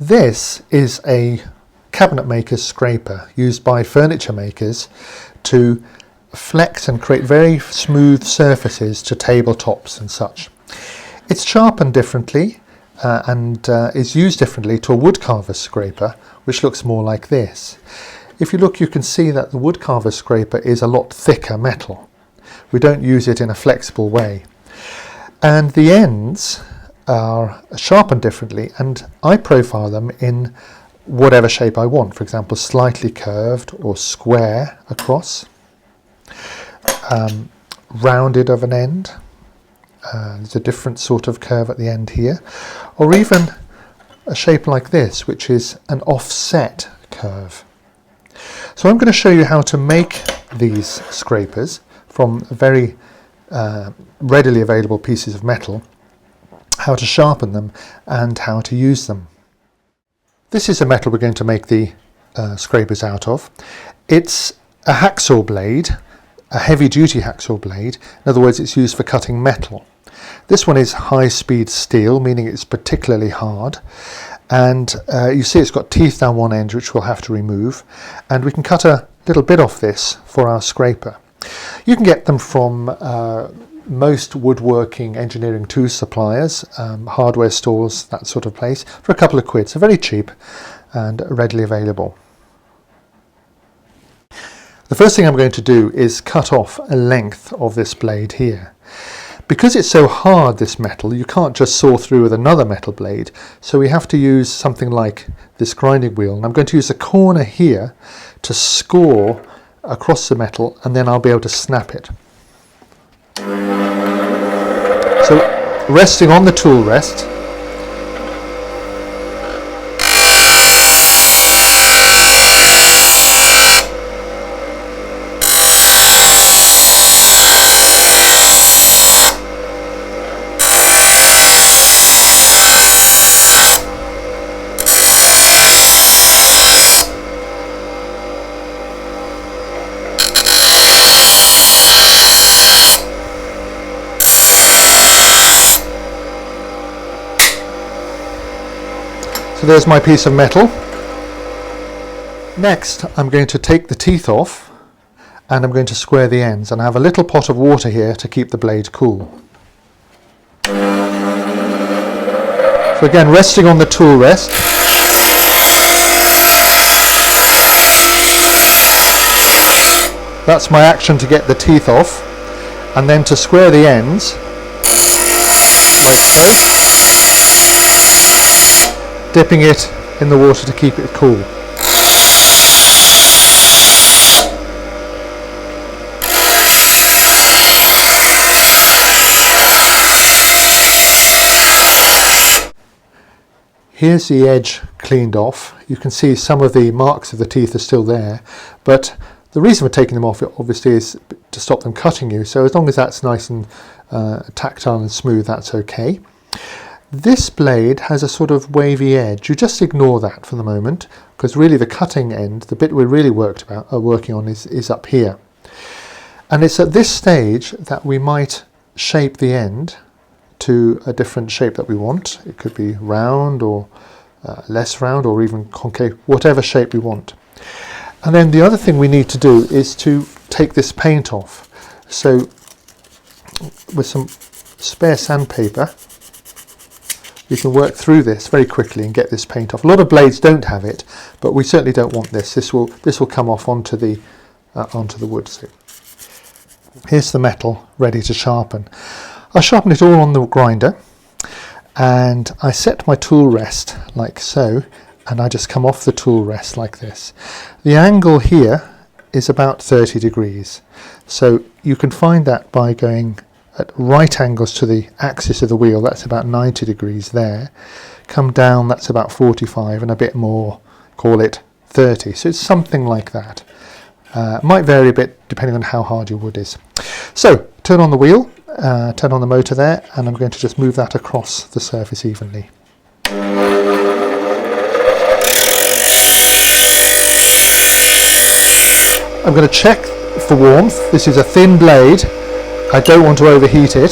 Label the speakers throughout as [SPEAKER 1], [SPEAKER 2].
[SPEAKER 1] This is a cabinet maker's scraper used by furniture makers to flex and create very smooth surfaces to tabletops and such. It's sharpened differently and is used differently to a woodcarver's scraper, which looks more like this. If you look, you can see that the woodcarver's scraper is a lot thicker metal. We don't use it in a flexible way. And the ends are sharpened differently, and I profile them in whatever shape I want. For example, slightly curved or square across, rounded of an end. There's a different sort of curve at the end here, or even a shape like this, which is an offset curve. So I'm going to show you how to make these scrapers from very readily available pieces of metal, how to sharpen them and how to use them. This is the metal we're going to make the scrapers out of. It's a hacksaw blade, a heavy duty hacksaw blade. In other words, it's used for cutting metal. This one is high speed steel, meaning it's particularly hard. And you see it's got teeth down one end, which we'll have to remove. And we can cut a little bit off this for our scraper. You can get them from most woodworking engineering tools suppliers, hardware stores, that sort of place, for a couple of quid. So very cheap and readily available. The first thing I'm going to do is cut off a length of this blade here. Because it's so hard, this metal, you can't just saw through with another metal blade, so we have to use something like this grinding wheel. And I'm going to use a corner here to score across the metal, and then I'll be able to snap it. So resting on the tool rest, so there's my piece of metal. Next, I'm going to take the teeth off and I'm going to square the ends, and I have a little pot of water here to keep the blade cool. So again, resting on the tool rest. That's my action to get the teeth off, and then to square the ends, like so. Dipping it in the water to keep it cool. Here's the edge cleaned off. You can see some of the marks of the teeth are still there, but the reason for taking them off obviously is to stop them cutting you, so as long as that's nice and tactile and smooth, that's okay. This blade has a sort of wavy edge. You just ignore that for the moment, because really the cutting end, the bit we're really working on is up here. And it's at this stage that we might shape the end to a different shape that we want. It could be round or less round or even concave, whatever shape we want. And then the other thing we need to do is to take this paint off. So with some spare sandpaper, you can work through this very quickly and get this paint off. A lot of blades don't have it, but we certainly don't want this. This will come off onto the wood. So here's the metal ready to sharpen. I sharpen it all on the grinder, and I set my tool rest like so, and I just come off the tool rest like this. The angle here is about 30 degrees, so you can find that by going at right angles to the axis of the wheel. That's about 90 degrees there. Come down, that's about 45, and a bit more, call it 30. So it's something like that. Might vary a bit depending on how hard your wood is. So turn on the wheel, turn on the motor there, and I'm going to just move that across the surface evenly. I'm going to check for warmth. This is a thin blade. I don't want to overheat it.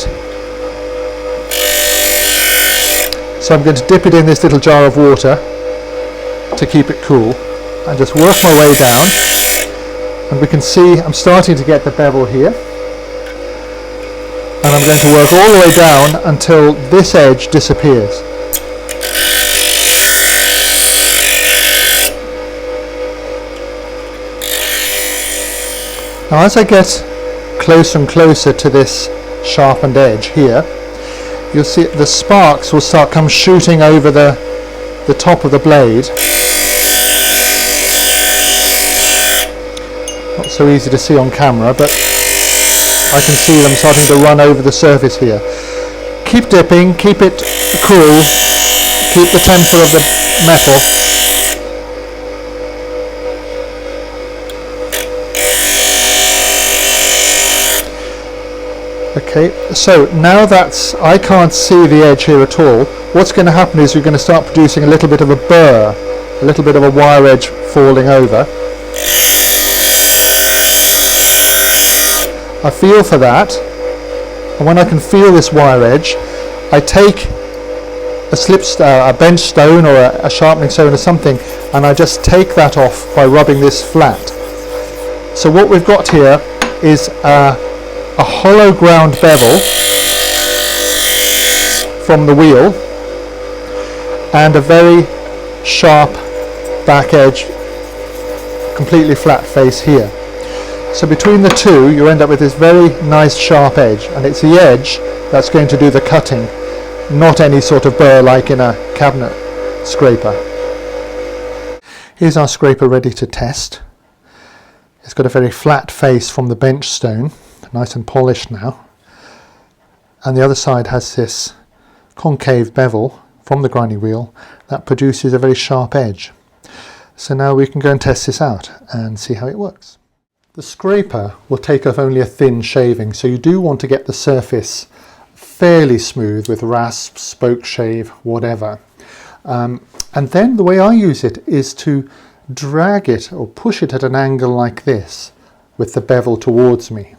[SPEAKER 1] So I'm going to dip it in this little jar of water to keep it cool and just work my way down. And we can see I'm starting to get the bevel here. And I'm going to work all the way down until this edge disappears. Now as I get closer and closer to this sharpened edge here, you'll see the sparks will start come shooting over the top of the blade. Not so easy to see on camera, but I can see them starting to run over the surface here. Keep dipping, keep it cool, keep the temper of the metal. Okay, so now I can't see the edge here at all. What's going to happen is you're going to start producing a little bit of a burr, a little bit of a wire edge falling over. I feel for that, and when I can feel this wire edge, I take a bench stone or a sharpening stone or something, and I just take that off by rubbing this flat. So what we've got here is a hollow ground bevel from the wheel and a very sharp back edge, completely flat face here. So between the two you end up with this very nice sharp edge, and it's the edge that's going to do the cutting, not any sort of burr like in a cabinet scraper. Here's our scraper ready to test. It's got a very flat face from the bench stone, nice and polished now, and the other side has this concave bevel from the grinding wheel that produces a very sharp edge. So now we can go and test this out and see how it works. The scraper will take off only a thin shaving, so you do want to get the surface fairly smooth with rasp, spoke shave, whatever. And then the way I use it is to drag it or push it at an angle like this with the bevel towards me.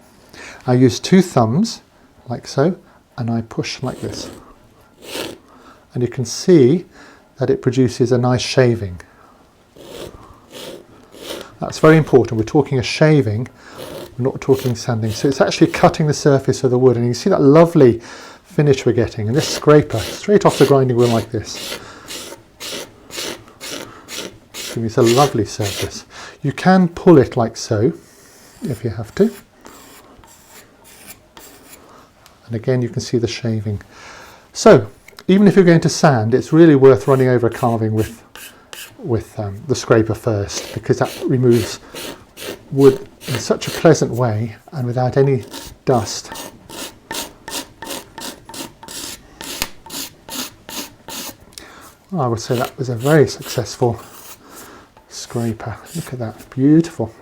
[SPEAKER 1] I use two thumbs like so, and I push like this, and you can see that it produces a nice shaving. That's very important. We're talking a shaving, we're not talking sanding. So it's actually cutting the surface of the wood, and you can see that lovely finish we're getting. And this scraper, straight off the grinding wheel like this, it's a lovely surface. You can pull it like so, if you have to. And again, you can see the shaving. So even if you're going to sand, it's really worth running over a carving with the scraper first, because that removes wood in such a pleasant way and without any dust. I would say that was a very successful scraper. Look at that, beautiful.